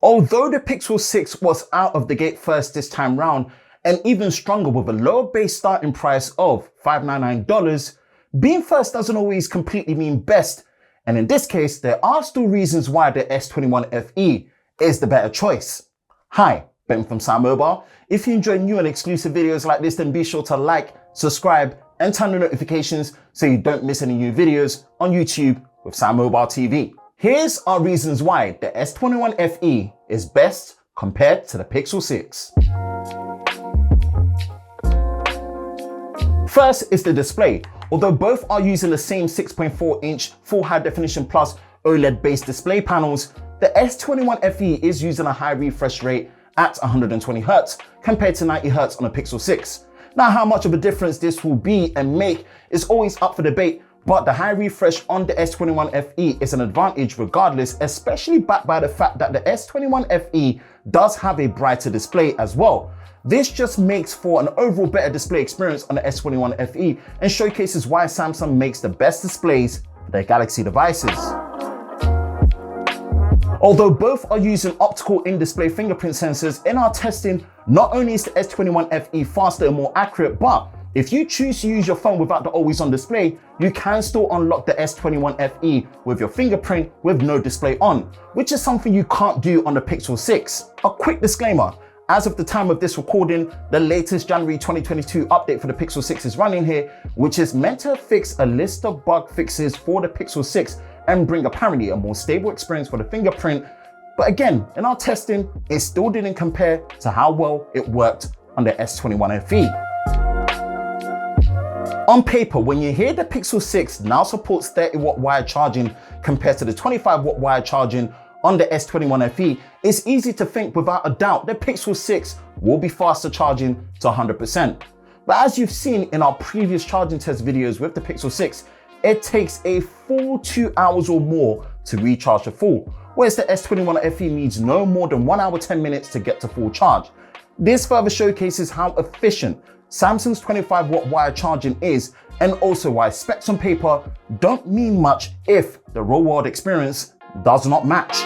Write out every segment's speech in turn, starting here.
Although the Pixel 6 was out of the gate first this time round, and even stronger with a lower base starting price of $599, being first doesn't always completely mean best, and in this case, there are still reasons why the S21 FE is the better choice. Hi, Ben from SamMobile. If you enjoy new and exclusive videos like this, then be sure to like, subscribe, and turn on notifications so you don't miss any new videos on YouTube with SamMobile TV. Here's our reasons why the S21 FE is best compared to the Pixel 6. First is the display. Although both are using the same 6.4-inch Full High Definition Plus OLED-based display panels, the S21 FE is using a high refresh rate at 120Hz compared to 90Hz on a Pixel 6. Now, how much of a difference this will be and make is always up for debate, but the high refresh on the S21 FE is an advantage regardless, especially backed by the fact that the S21 FE does have a brighter display as well. This just makes for an overall better display experience on the S21 FE and showcases why Samsung makes the best displays for their Galaxy devices. Although both are using optical in-display fingerprint sensors, in our testing, not only is the S21 FE faster and more accurate, but if you choose to use your phone without the always-on display, you can still unlock the S21 FE with your fingerprint with no display on, which is something you can't do on the Pixel 6. A quick disclaimer, as of the time of this recording, the latest January 2022 update for the Pixel 6 is running here, which is meant to fix a list of bug fixes for the Pixel 6 and bring apparently a more stable experience for the fingerprint. But again, in our testing, it still didn't compare to how well it worked on the S21 FE. On paper, when you hear the Pixel 6 now supports 30-watt wire charging compared to the 25-watt wire charging on the S21 FE, it's easy to think without a doubt the Pixel 6 will be faster charging to 100%. But as you've seen in our previous charging test videos with the Pixel 6, it takes a full 2 hours or more to recharge to full, whereas the S21 FE needs no more than 1 hour 10 minutes to get to full charge. This further showcases how efficient Samsung's 25-watt wire charging is, and also why specs on paper don't mean much if the real-world experience does not match.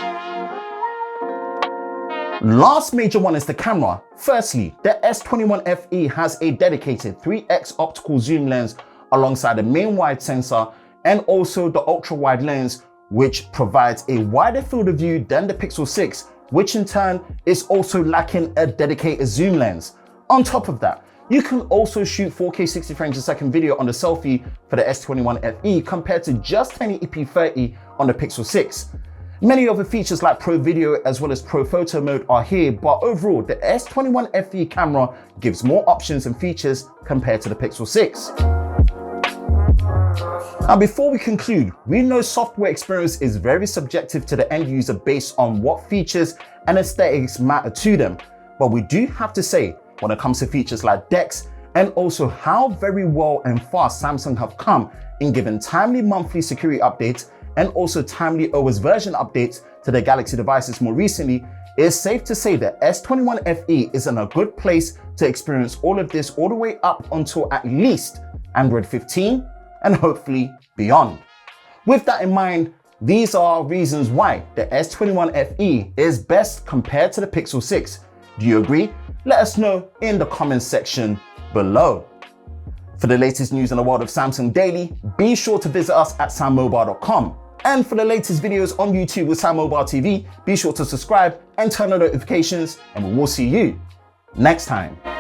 Last major one is the camera. Firstly, the S21 FE has a dedicated 3x optical zoom lens alongside the main wide sensor and also the ultra-wide lens, which provides a wider field of view than the Pixel 6, which in turn is also lacking a dedicated zoom lens. On top of that, you can also shoot 4K 60 frames a second video on the selfie for the S21 FE compared to just 1080p 30 on the Pixel 6. Many other features like Pro Video as well as Pro Photo mode are here, but overall the S21 FE camera gives more options and features compared to the Pixel 6. Now, before we conclude, we know software experience is very subjective to the end user based on what features and aesthetics matter to them, but we do have to say, when it comes to features like DeX and also how very well and fast Samsung have come in giving timely monthly security updates and also timely OS version updates to their Galaxy devices more recently, it's safe to say that S21 FE is in a good place to experience all of this all the way up until at least Android 15 and hopefully beyond. With that in mind, these are reasons why the S21 FE is best compared to the Pixel 6. Do you agree? Let us know in the comments section below. For the latest news in the world of Samsung daily, be sure to visit us at sammobile.com. And for the latest videos on YouTube with SamMobile TV, be sure to subscribe and turn on notifications, and we will see you next time.